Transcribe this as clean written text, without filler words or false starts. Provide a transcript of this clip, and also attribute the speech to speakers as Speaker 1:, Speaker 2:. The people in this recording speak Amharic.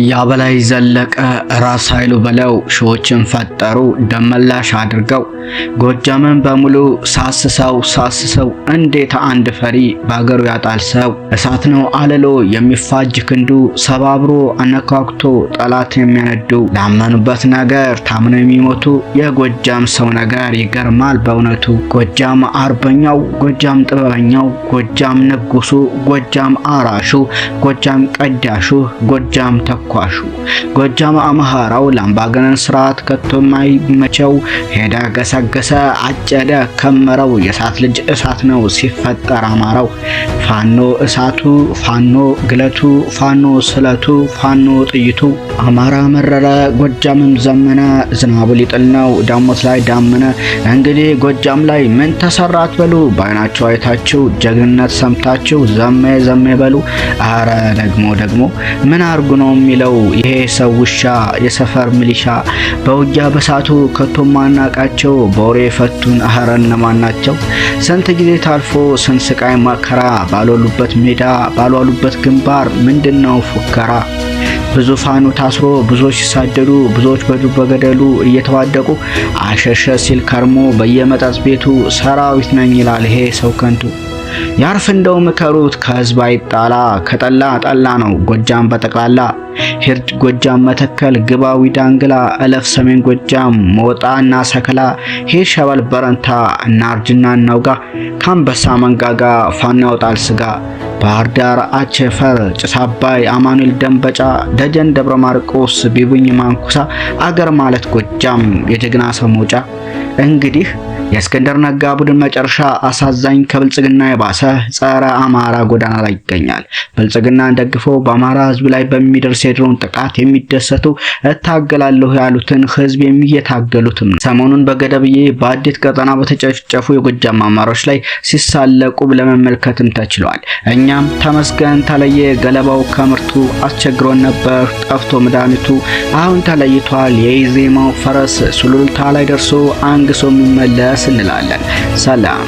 Speaker 1: ያበላይ ዘለቀ ራስ ኃይሉ በለው ሺዎችን ፈጠሩ ደመላሽ አድርገው ጎጃምን በሙሉ ሳስሰው እንዴት አንድ ፈሪ ባገሩ ያጣል ሰው። እሳት ነው አለሎ የሚፋጅ ክንዱ ሰባብሮ አነካክቶ ጠላት የሚያነዱ ላመኑበት ነገር ታምነው የሚሞቱ የጎጃም ሰው ነገር ይገርማል በእውነቱ። ጎጃም አርበኛው፣ ጎጃም ጥበበኛው፣ ጎጃም ንጉሱ፣ ጎጃም አራሹ፣ ጎጃም ቀዳሹ፣ ጎጃም ተኳሹ፣ ጎጃም አምሃራው ለአምባገነን ስርዓት ከቶ የማይመቸው ሄደ ገሰገሰ አጨደ ከመረው የእሳት ልጅ እሳት ነው ሲፈጠር አማራው። ፋኖ እሳቱ፣ ፋኖ ግለቱ፣ ፋኖ ስለቱ፣ ፋኖ ጥይቱ። አማራ መረረ ጎጃምም ዘመነ ዝናቡ ሊጥል ነው ዳሞት ላይ ዳመነ። እንግዲህ ጎጃም ላይ ምን ተሰራት በሉ ባይናቸው አይታችሁ ጀግንነት ሰምታችሁ ዘሜ በሉ። አረ ደግሞ ምን አርጉ ነው የሚለው ይሄ ሰው ውሻ የሰፈር ሚሊሻ። በውጊያ በሳቱ ከቶ ማናቃቸው በወሬ ፈቱን አረ እነማን ናቸው? ስንት ጊዜ ታልፎ ስንት ስቃይ መከራ ባልዋሉበት ሜዳ ባልዋሉበት ግንባር ምንድነው ፉከራ? ብዙ ፋኖ ታስሮ ብዙዎች ሲሳደዱ ብዙዎች በዱር በገደሉ እየተዋደቁ አሸሸ ሲል ከርሞ በየመጠጥ ቤቱ ሰራዊት ነኝ ይላል ይሄ ሰው ከንቱ። ያርፍ እንደው ምከሩት ከህዝብ አይጣላ ከጠላ ጠላ ነው ጎጃም በጠቅላላ። ሂድ ጎጃም መተከል ግባዊ ዳንግላ እለፍ ሰሜን ጎጃም ሞጣና ሰከላ። ሂድ ሸበል በረንታ እናርጅና እናውጋ ካንበሳ መንጋጋ ፋኖ ያወጣል ስጋ። ባህር ዳር አቸፈር ጭስ አባይ አማኑኤል ደንበጫ ደጀን ደብረ ማርቆስ ቢቡኝ ማንኩሳ አገር ማለት ጎጃም የጀግና ሰው መውጫ። እንግዲህ የእስክንድር ነጋ ቡድን መጨረሻ አሳዛኝ ከብልጽግና የባሰ ጸረ አማራ ጎዳና ላይ ይገኛል። ብልጽግናን ደግፈው በአማራ ህዝብ ላይ በሚደርስ የድሮን ጥቃት የሚደሰቱ እታገላለሁ ያሉትን ህዝብ የሚየታገሉትም ሰሞኑን በገደብዬ በአዲት ቀጠና በተጨፈጨፉ የጎጃም አማሮች ላይ ሲሳለቁ ለመመልከትም ተችሏል። እኛም ተመስገን ተለየ ገለባው ከምርቱ አስቸግሮን ነበር ጠፍቶ መድኃኒቱ አሁን ተለይቷል የኢዜማው ፈረስ ሱሉልታ ላይ ደርሶ አንግሶ የሚመለስ እንላለን። ሰላም